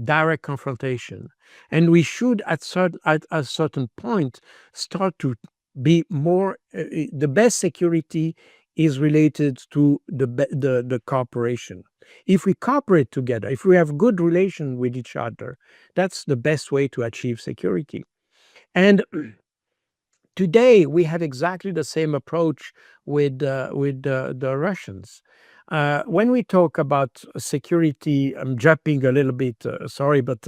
direct confrontation, and we should at a certain point start to be more. The best security is related to the cooperation. If we cooperate together, if we have good relation with each other, that's the best way to achieve security. And today we have exactly the same approach with the Russians. When we talk about security, I'm jumping a little bit, sorry, but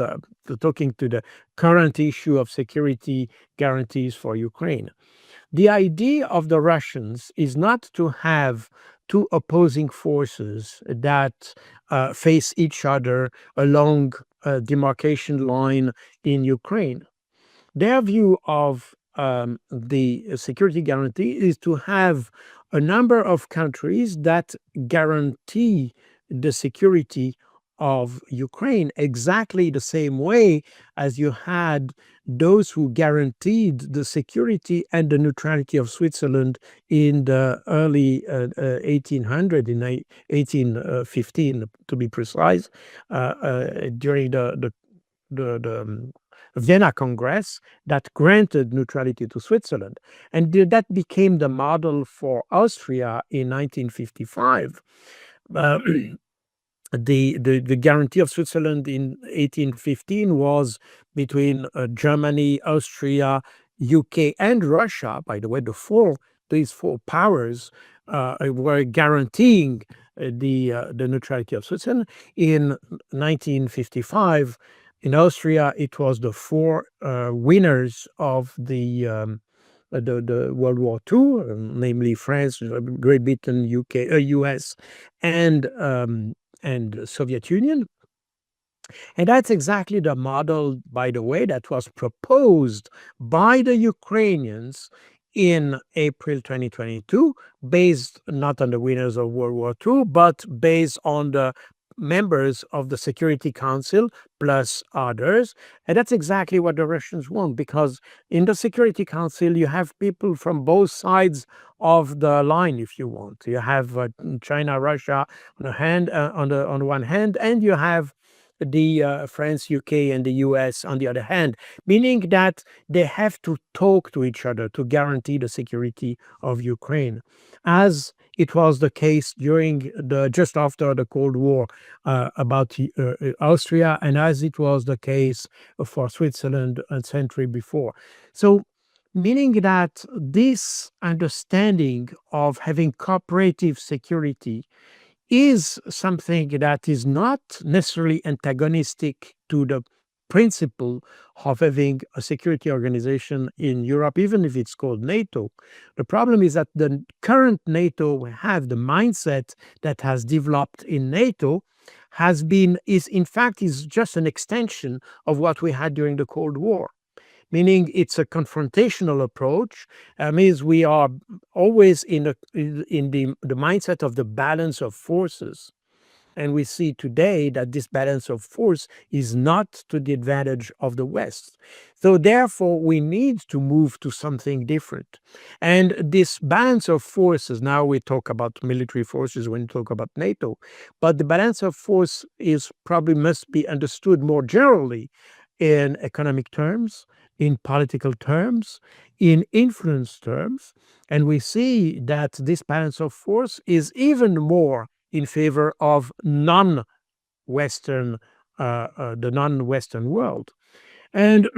talking to the current issue of security guarantees for Ukraine. The idea of the Russians is not to have two opposing forces that face each other along a demarcation line in Ukraine. Their view of the security guarantee is to have a number of countries that guarantee the security of Ukraine exactly the same way as you had those who guaranteed the security and the neutrality of Switzerland in the early 1800s, in 1815 to be precise, during the Vienna Congress that granted neutrality to Switzerland. And that became the model for Austria in 1955. The guarantee of Switzerland in 1815 was between Germany, Austria, UK, and Russia. By the way, these four powers were guaranteeing the neutrality of Switzerland. In 1955, in Austria, it was the four winners of the the World War II, namely France, Great Britain, UK, US, and Soviet Union. And that's exactly the model, by the way, that was proposed by the Ukrainians in April 2022, based not on the winners of World War II, but based on the members of the Security Council plus others. And that's exactly what the Russians want, because in the Security Council, you have people from both sides of the line, if you want. You have China, Russia on the hand, on the one hand, and you have the France, UK, and the US on the other hand, meaning that they have to talk to each other to guarantee the security of Ukraine, as it was the case during just after the Cold War about Austria, and as it was the case for Switzerland a century before. So, meaning that this understanding of having cooperative security is something that is not necessarily antagonistic to the principle of having a security organization in Europe, even if it's called NATO. The problem is that the current NATO have the mindset that has developed in NATO is just an extension of what we had during the Cold War. Meaning it's a confrontational approach. Means we are always in the mindset of the balance of forces. And we see today that this balance of force is not to the advantage of the West. So therefore, we need to move to something different. And this balance of forces, now we talk about military forces when we talk about NATO, but the balance of force must be understood more generally in economic terms, in political terms, in influence terms. And we see that this balance of force is even more in favor of the non-Western world. And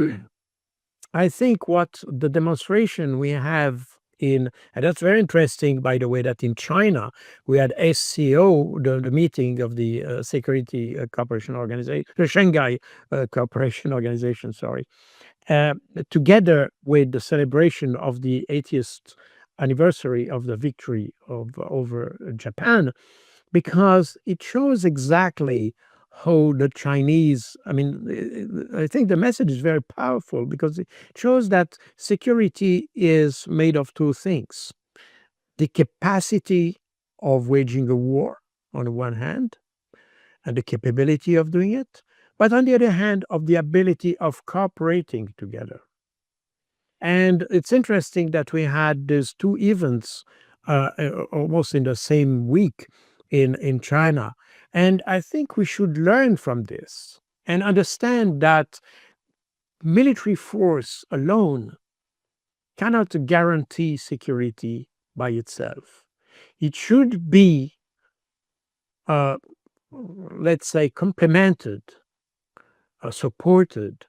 I think what the demonstration we have and that's very interesting, by the way, that in China, we had SCO, the meeting of the Security Cooperation Organization, the Shanghai Cooperation Organization, sorry, together with the celebration of the 80th anniversary of the victory over Japan, because it shows exactly how the Chinese, I think the message is very powerful because it shows that security is made of two things: the capacity of waging a war on the one hand, and the capability of doing it, but on the other hand, of the ability of cooperating together. And it's interesting that we had these two events almost in the same week in China. And I think we should learn from this and understand that military force alone cannot guarantee security by itself. It should be, let's say, complemented, supported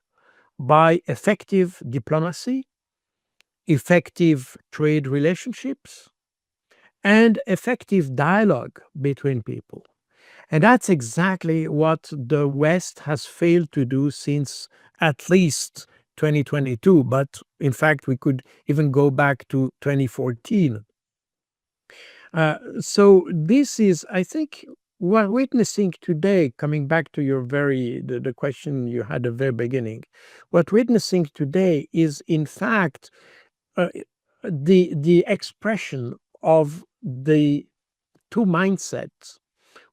by effective diplomacy, effective trade relationships, and effective dialogue between people. And that's exactly what the West has failed to do since at least 2022. But in fact, we could even go back to 2014. So this is, I think, we're witnessing today, coming back to the question you had at the very beginning, what witnessing today is, in fact, the expression of the two mindsets.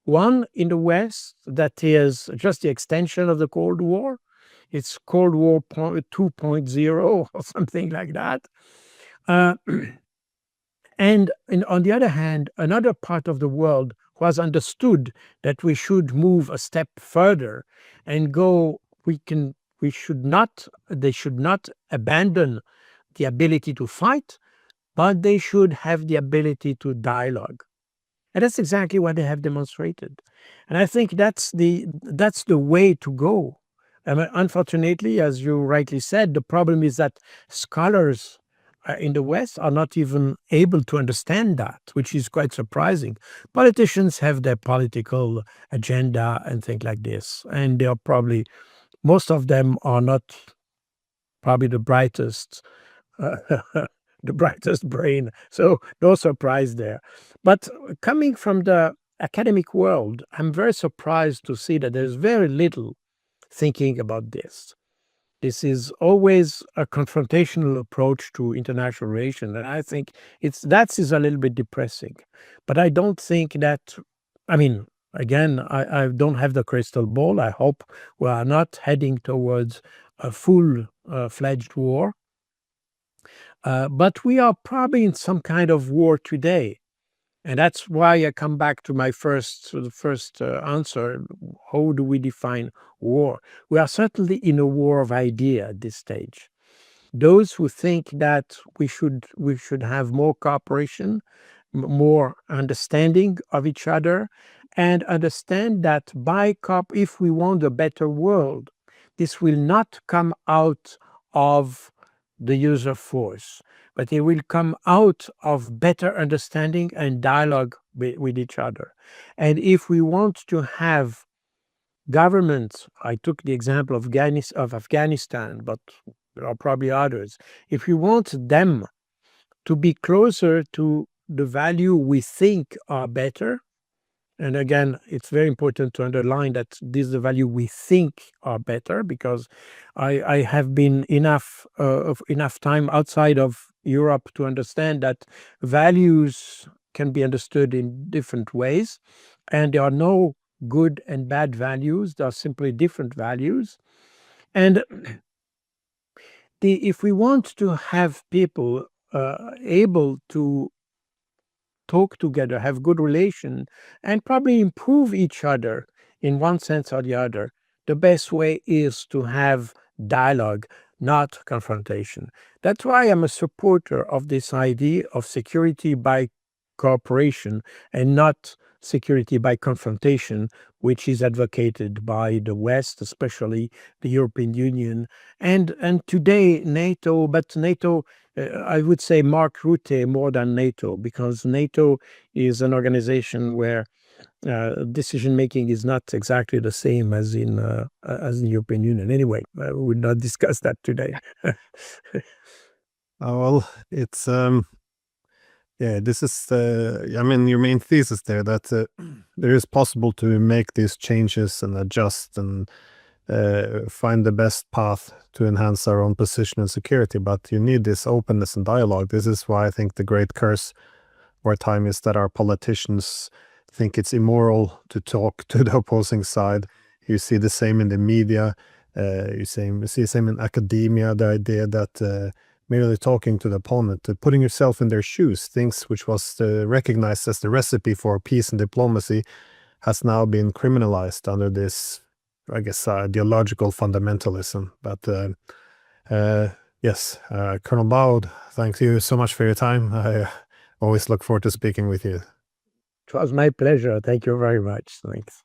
One in the West that is just the extension of the Cold War. It's Cold War 2.0 or something like that. And on the other hand, another part of the world was understood that we should move a step further and go, they should not abandon the ability to fight, but they should have the ability to dialogue. And that's exactly what they have demonstrated. And I think that's the way to go. Unfortunately, as you rightly said, the problem is that scholars in the West are not even able to understand that, which is quite surprising. Politicians have their political agenda and things like this, and most of them are not probably the brightest the brightest brain, so no surprise there. But coming from the academic world, I'm very surprised to see that there's very little thinking about this. This is always a confrontational approach to international relations, and I think that is a little bit depressing. But I don't think that, I mean, again, I don't have the crystal ball. I hope we are not heading towards a full-fledged war. But we are probably in some kind of war today. And that's why I come back to the first answer. How do we define war? We are certainly in a war of idea at this stage. Those who think that we should have more cooperation, more understanding of each other, and understand that if we want a better world, this will not come out of the use of force, but it will come out of better understanding and dialogue with each other. And if we want to have governments, I took the example of Afghanistan, but there are probably others. If we want them to be closer to the value we think are better, and again, it's very important to underline that this is the value we think are better, because I have been enough time outside of Europe to understand that values can be understood in different ways, and there are no good and bad values. There are simply different values. And if we want to have people able to talk together, have good relation, and probably improve each other in one sense or the other, the best way is to have dialogue, not confrontation. That's why I'm a supporter of this idea of security by cooperation and not security by confrontation, which is advocated by the West, especially the European Union, and today NATO. But NATO, I would say Mark Rutte more than NATO, because NATO is an organization where decision making is not exactly the same as in the European Union. Anyway, we will not discuss that today. Well, it's yeah, this is I mean, your main thesis there, that there is possible to make these changes and adjust and find the best path to enhance our own position and security, but you need this openness and dialogue. This is why I think the great curse of our time is that our politicians think it's immoral to talk to the opposing side. You see the same in the media. You see the same in academia, the idea that merely talking to the opponent, putting yourself in their shoes, things which was recognized as the recipe for peace and diplomacy, has now been criminalized under this, I guess, ideological fundamentalism. But yes, Colonel Baud, thank you so much for your time. I always look forward to speaking with you. It was my pleasure. Thank you very much. Thanks.